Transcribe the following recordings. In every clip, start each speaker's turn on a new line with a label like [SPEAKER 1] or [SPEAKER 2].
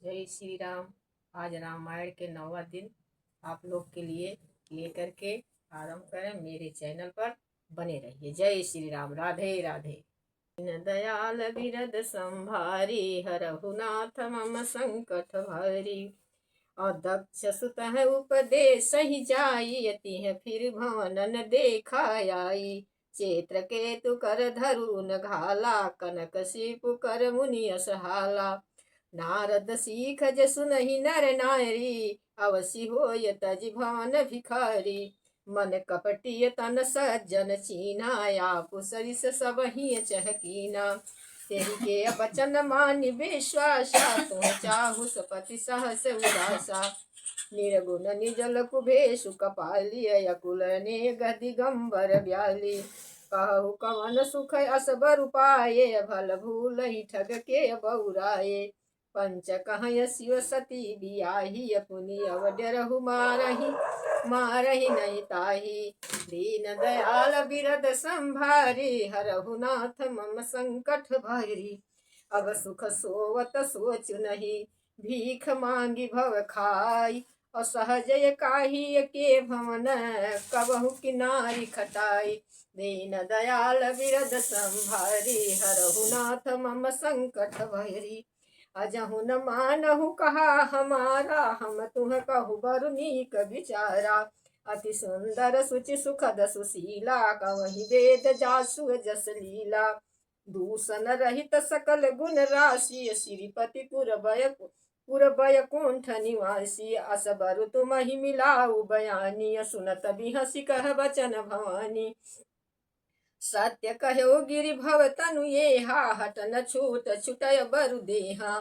[SPEAKER 1] जय श्री राम। आज रामायण के 9वां दिन आप लोग के लिए लेकर के आरंभ करें। मेरे चैनल पर बने रहिए। जय श्री राम। राधे राधे। दीन दयाल बिरद संभारी, हरहु नाथ मम संकट भारी। अदक्ष सुतः उपदेश ही जाई, तिह फिर भवनन देखा आई। चेत्र केतु कर धरु न घाला, कनक सीपु कर मुनि असहाला। नारद सीख जसु नहीं नर नारी, अवसि होय तज भवन भिखारी। मन कपटिय तन सज्जन चीना, आपु सरिस सब ही चहकीना। तेहि के बचन मानि विश्वासा, तुम चाहु सपति सहस उदासा। निर्गुण निजल कुबेशु कपाली, अकुल ने दिगंबर ब्याली। कहु कवन सुख असबर पाए, भल भूल ही ठग के बौराए। पंच कहय शिव सती बियाही, पुनि अवडरहु मारही नहीं ताही। दीन दयाल बिरद संभारी, हरहु नाथ मम संकट भारी। अब सुख सोवत सोचु नहीं, भीख मांगी भव खाई। असहजय काही के भवन, कबहु किनारी खटाई। दीन दयाल बिरद संभारी, हरहु नाथ मम संकट भारी। अजहु न मानहु कहा हमारा, हम तुह कहु बरु नीक विचारा। अति सुंदर सुचि सुखद सुशीला, कवहि वेद जासु जस लीला। दूषण रहित सकल गुण राशि, श्रीपति पुर बैकुंठ निवासी। असबर तुम ही मिलाऊ बयानी, सुनत बिहसी कह बचन भवानी। सत्य कहो गिरि भव तनु येहा, हट न छूट छुटय बरु देहा।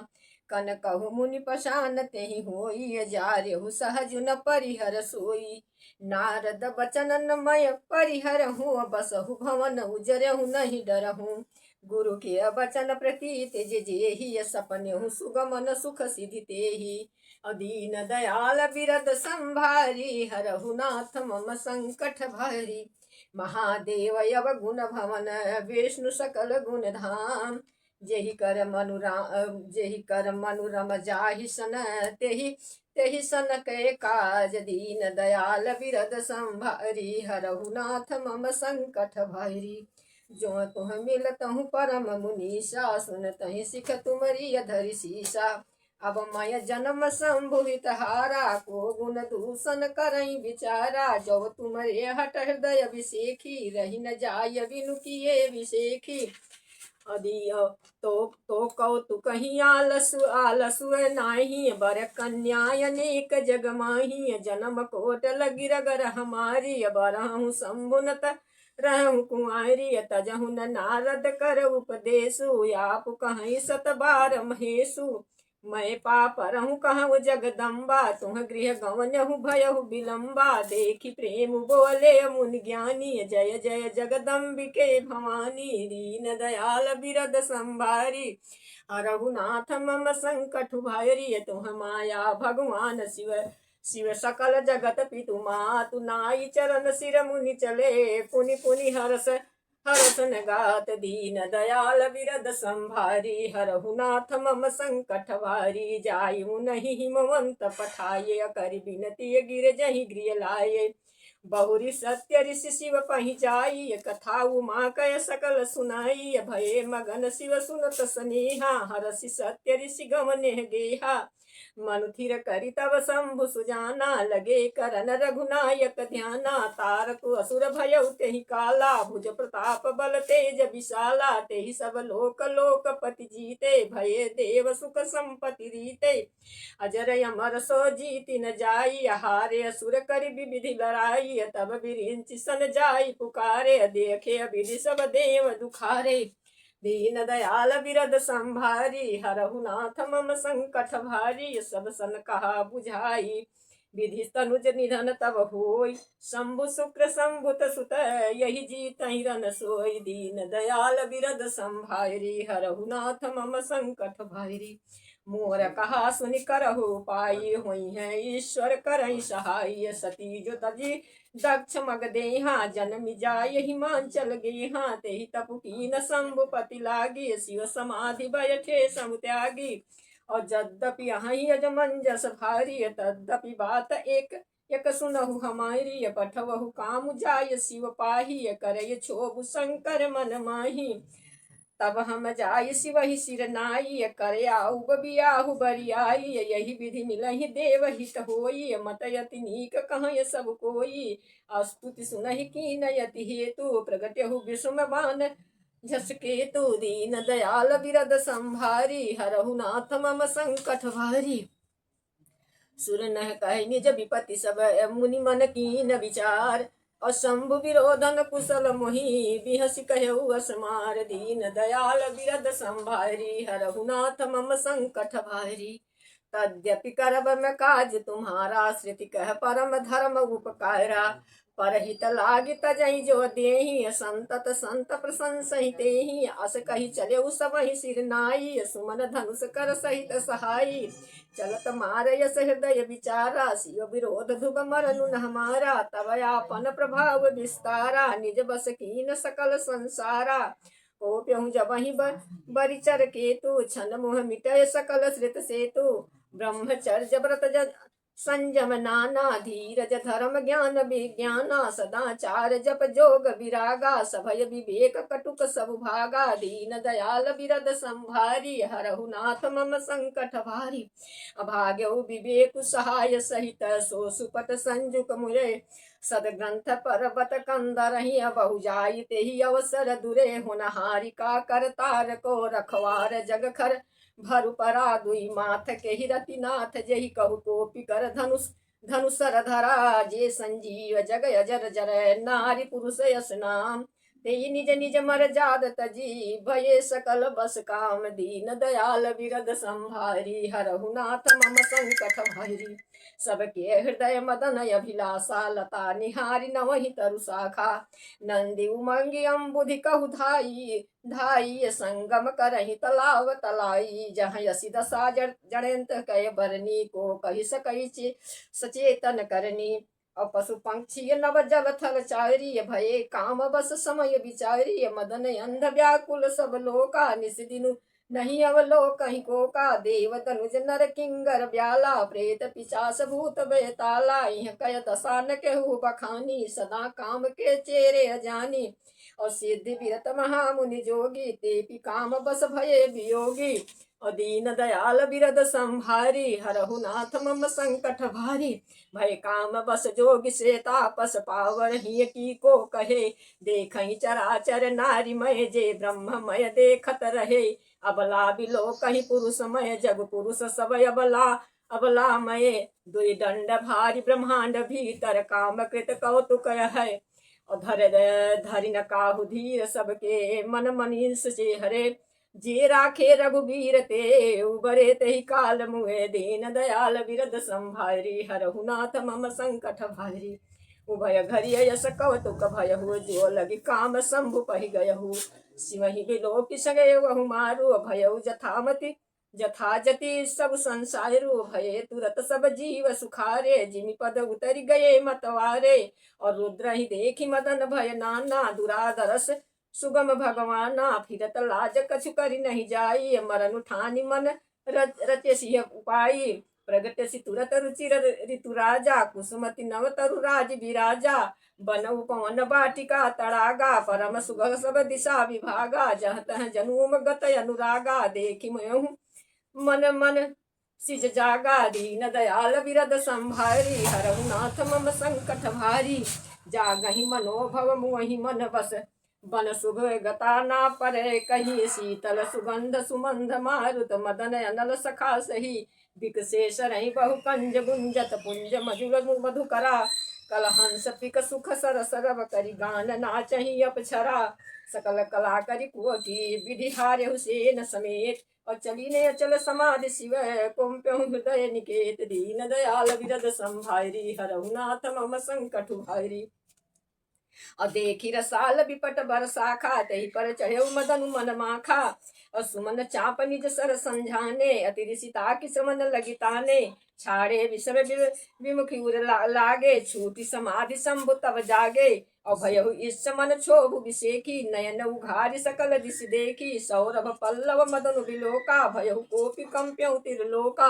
[SPEAKER 1] कन कहु मुनि पशान तेहि होई, जार्यहु सहज न परिहर सोई। नारद बचन न मय परिहर हूँ, बसहु भवन उजरहु नहीं डरहूँ। गुरु के बचन प्रतीत जेहि, सपनेहु सुगमन सुख सिधि तेहि। दीन दयाल बिरद संभारी, हरहु नाथ मम संकट भारी। महादेव यव गुण भवन, विष्णु सकल गुण धाम। जेहि कर मनुरम जाहि सन, तेहि सन के काज। दीन दयाल बिरद संभारी, हरहु नाथ मम संकट भारी। जो तुह मिलतहु परम मुनीसा, सुनतहि सिख तुमरी धरि सीसा। अब मय जन्म संभुवित हारा, को गुण दूषण करई विचारा। जो तुमरे हट हृदय विसेखी, रही न जाय बिनु किए विसेखी। अदियो तो कौतुक ही आलसु नाही, बर कन्याय नेक जग माही। जन्म कोट लगी रगर हमारी, बरहु शंभुनत रहु कुंवारी। तजहु न नारद कर उपदेशु, आप कहीं सत बार महेशु। मैं पापरहु कहूँ जगदम्बा, तुह गृह गवनहु भयहु विलम्बा। देखी प्रेम बोले मुनि ज्ञानी, जय जय जगदम्बिके भवानी। दीन दयाल बिरद संभारी, हरहु नाथ मम संकट भारी। तुह माया भगवान शिव सकल जगत पितु मातु। नाई चरण सिर मुनि चले, पुनि पुनि हरस न गात। दीन दयाल बिरद संभारी, हरहु नाथ मम संकट भारी। जायु नहीं हिमवंत पठाये, करि बिनती गिर जहि गृह लाये। बहुरी सत्य ऋषि शिव पहि जाई, कथा उमा कय सकल सुनाई। भये मगन शिव सुनत स्नेहा, हरसि सत्य ऋषि गमने गेहा। मनु थिर करि तब शंभु सुजाना, लगे करन रघुनायक ध्याना। तारक असुर भयउ तेहि काला, भुज प्रताप बल तेज विशाला। तेहि सब लोकपति जीते, भये देव सुख संपत्ति रीते। अजर अमर सो जीति न जाई, हारे असुर करि विविधि लड़ाई। तब बिरिंचि सन जाई पुकारे, देखे अविधि सब देव दुखारे। दीन दयाल बिरद संभारी, हरहु नाथ मम संकट भारी। सब सन कहा बुझाई, विधि तनुज निधन तब होई। शंभु शुक्र शंभुत सुत, यही जीतहि रन सोई। दीन दयाल बिरद संभारी, हरहु नाथ मम संकट भारी। मोर कहा सुनि करहु पाई, होई है ईश्वर करई सहाय। सती जो तजी दक्ष मग देहा, जन्मि जाय हिमांचल गेहा। तेहि तपु कीन शंभुपति लागी, शिव समाधि बैठे समु त्यागी। और यद्यपि अहि अजमंजस भारी तद्यपि बात एक एक सुनहु हमारी पठवहु काम जाय शिव पाही करय क्षोभ शंकर मन माही तब हम जाय शिवहि सिर नाई करे आउ बियाहु बरियाई यही विधि मिलहि देव हित होई मत यति नीक कह सब कोई स्तुति सुनहि कीन यति हेतु प्रगट्यहु विषम बान झसके तु दीन दयाल बिरद संभारी हरहु नाथ मम संकट भारी सुर नह कहि निज विपति सब मुनि मन कीन विचार असंभु विरोधन कुशल मोहि बिहसि कहु असमार दीन दयाल बिरद संभारी हरहु नाथ मम संकट भारी तद्यपि करब मैं काज तुम्हारा श्रुति कह परम धर्म उपकारा परहित लागी तजहि जो देहि संतत संत प्रशंसहि तेहि अस कहि चले सबहि सिर नाई सुमन धनुष कर सहित सहाई चलत मारयस हृदय विचारा सियो विरोध धुब मरनु न हमारा तब आपन प्रभाव विस्तारा निज बस कीन सकल संसारा को प्यहु जबहि बरिचर केतु छन मोह मिटय सकल श्रित सेतु ब्रह्मचर्य व्रत संयम नाना धीरज धर्म ज्ञान विज्ञाना सदाचार जप जोग विरागा सभय विवेक कटुक सब भागा दीन दयाल बिरद संभारी हरहु नाथ मम संकट भारी अभाग्यौ विवेक सहाय सहित सो सुपत संजुक मुरे सदग्रंथ पर्वत कंदरहि बहु जाई तेहि अवसर दुरे होनहारी का करतार को रखवार जग खर भरु परा दुई माथ के हिरति नाथ जेहि कहु टोपी कर धनुषर धरा जे संजीव जग अजर जर नारी पुरुष यस नाम तेहि निज निज मर जाद तजी भये सकल बस काम दीन दयाल बिरद संभारी हरहु नाथ मम संकट भारी सबके हृदय मदन अभिलाषा लता निहारी नवहि तरु शाखा नंदी उमंगी अम्बुधि कहु धाई धाई संगम करहि तलाव तलाई जहाँ यसी दशा जड़ंत कय बरनी को कहि सकई सचेतन करनी और पशु पंक्षी नव जल थल चारी भये काम बस समय विचारी मदन अंध व्याकुल सब लोका निस दिनु नहीं अवलोक कहीं को का देव तनुज नर किंगर ब्याला प्रेत पिशाच भूत बेताला यह कय दशा न केहू बखानी सदा काम के चेरे अजानी और सिद्धि विरत महामुनि जोगी तेपि काम बस भये वियोगी और दीन दयाल बिरद संभारी हरहु नाथ मम संकट भारी भय काम बस जोग से तापस पावर ही की को कहे देखहि चराचर नारीमय जे ब्रह्ममय देखत रहे अबला बिलो कहीं पुरुषमय जग पुरुष सब अबलामय दुई दंड भारी ब्रह्मांड भीतर काम कृत कौतुक है और धरि न काहु धीर सबके मन मनीष से हरे जे राखे रघुबीर ते उबरे तेहि काल मुए दीन दयाल बिरद संभारी हरहु नाथ मम संकट भारी उभय घरिय यस कौतुक भयहु जो लगी काम शंभु पहि गयहु सिवहि बिलोकि सगय वहु मारु भयउ जथामति जथा जति सब संसारू भये तुरत सब जीव सुखारे जिमि पद उतरि गए मतवारे और रुद्र ही देखी मदन भय नाना दुरादरस सुगम भगवाना फिरत लाज कछु करि नहीं जाई मरनु ठानी मन रचे सिंह उपाई प्रगट सि तुरत रुचिर ऋतु राजा कुसुमति नव तरु राज विराजा बनऊ पवन बाटिका तड़ागा परम सुगल सब दिशा विभागा जह तह जनुम गत अनुरागा देखी मयहु मन मन सिज जागा दीन दयाल बिरद संभारी हरहु नाथ मम संकट भारी जागहि मनोभव मुहि मन बस बन शुभ गता ना परे कही शीतल सुगंध सुमंध मारुत मदन अनल सखा सही विकशेष रही बहु कंज गुंजत पुंज मधुर मधुकरा कलहंस पिक सुख सर सरब करी गान नाचही अपछरा सकल कला करी कुकी विधि हारे हुसैन समेत और चली ने अचल समाधि शिव कुंप्यहु हृदय निकेत दीन दयाल बिरद संभारी हरहु नाथ मम संकट भारी और देखी रसाल विपट बरसाखा तही पर चढ़े मदन मन माखा और सुमन चाप निज सर संझाने अतिरिसिता की समन लगिताने छाड़े विषम विमुखी उर लागे छूटी समाधि शंभु तब जागे और भयहु इस मन क्षोभ विषेखी नयन उघारि सकल दिश देखी सौरभ पल्लव मदन विलोका भयहु कोपि कंप्यौ तिरलोका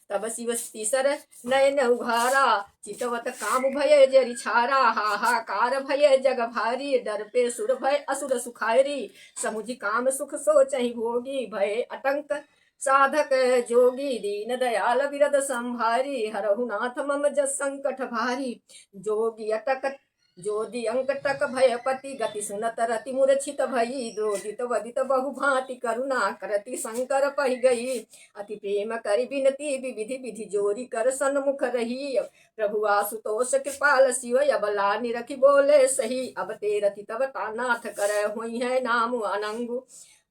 [SPEAKER 1] तब शिव तीसर नयन उघारा चितवत काम भय जरि छारा हाहाकार भय जग भारी डर पे सुर भय असुर सुखारी समुझि काम सुख सोचहि भोगी भय अटंक साधक जोगी दीन दयाल विरद संभारी हरहु नाथ मम जस संकट भारी जोगी अटक जोदी अंकटक भयपति गति सुनत रति मूर्छित भई द्रोदित वदित बहु भांति करुणा करति शंकर पहि गई अति प्रेम करि बिनती विधि विधि जोरी कर सन्मुख रही प्रभु आशुतोष कृपाल शिव अबला निरखि बोले सही अब तेरति तब तानाथ कर हुई है नाम अनंगु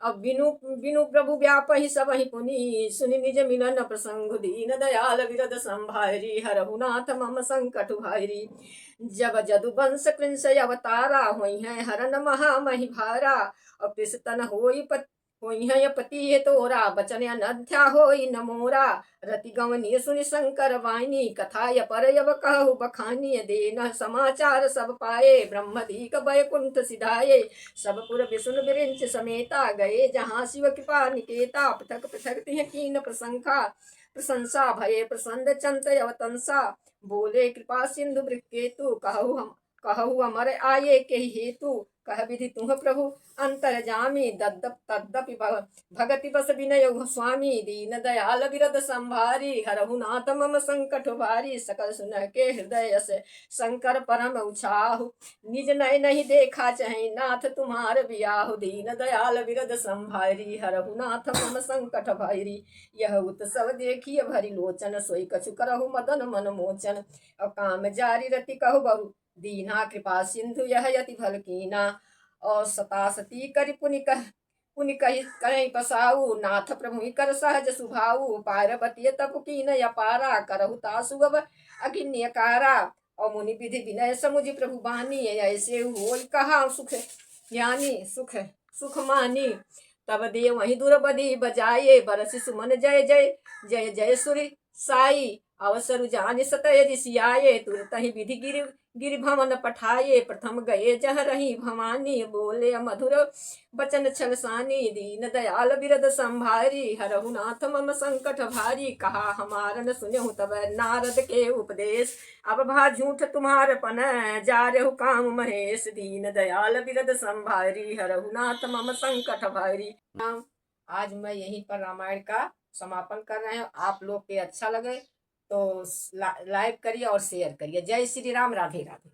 [SPEAKER 1] अब बिनु बिनु प्रभु व्यापहि सबहि पुनि सुनि निज मिलन प्रसंग दीन दयाल विरद संभारी हरहु नाथ मम संकट भारी जब जदु वंश कृंस अवतारा होई है हरन महामहि भारा और कृष्ण होई है पति तोरा बचन अनध्या होई न मोरा रति गवनी सुनि शंकर वाणी कथा पर यव कहु बखानी देन समाचार सब पाए ब्रह्मदीक वैकुंठ सिधाये सब पुर विष्णु विरिंच समेता गए जहाँ शिव कृपा निकेता पृथक पृथक तिह कीन प्रशंसा भये प्रसन्न चंत अवतंसा बोले कृपा सिंधु वृकेतु कहु अमर आये के हेतु कह विधि तुह प्रभु अंतर जामी तद्दपि भगति बस विनय स्वामी दीन दयाल विरद संभारी हरहु नाथ मम संकट भारी सकल सुन के हृदय से शंकर परम उछाहु निज नय नहीं देखा चाहे नाथ तुम्हार बियाहु दीन दयाल विरद संभारी हरहु नाथ मम संकट भारी यह उत्सव देखिए भरी लोचन सोई कछु करहु मदन मन मोचन और काम जारी रति कहु बहु दीना कृपा सिंधु यह यति भल कीना और सतासती करि पुनि कहीं पसाऊ नाथ प्रभु कर सहज सुभाऊ पार्वती तप कीन अपारा करहु तासु अब अगिन्यकारा और मुनि विधि विनय समुझि प्रभु बानी ऐसे होई कहा सुख ज्ञानी सुख मानी तब देव वही दुर्बदी बजाये बरसि सुमन जय जय जय जय सुरि साई अवसर जान सतय ऋषियाये तुरत ही विधि गिर भवन पठाये प्रथम गए जह रही भवानी बोले मधुर बचन छलसानी दीन दयाल विरद संभारी हरहु नाथ मम संकट भारी कहा हमार न सुनहु तब नारद के उपदेश अब भा झूठ तुम्हार पन जा रहु काम महेश दीन दयाल विरद संभारी हरहु नाथ मम संकट भारी। आज मैं यहीं पर रामायण का समापन कर रहे हैं। आप लोग के अच्छा लगे तो लाइक करिए और शेयर करिए। जय श्री राम, राधे राधे।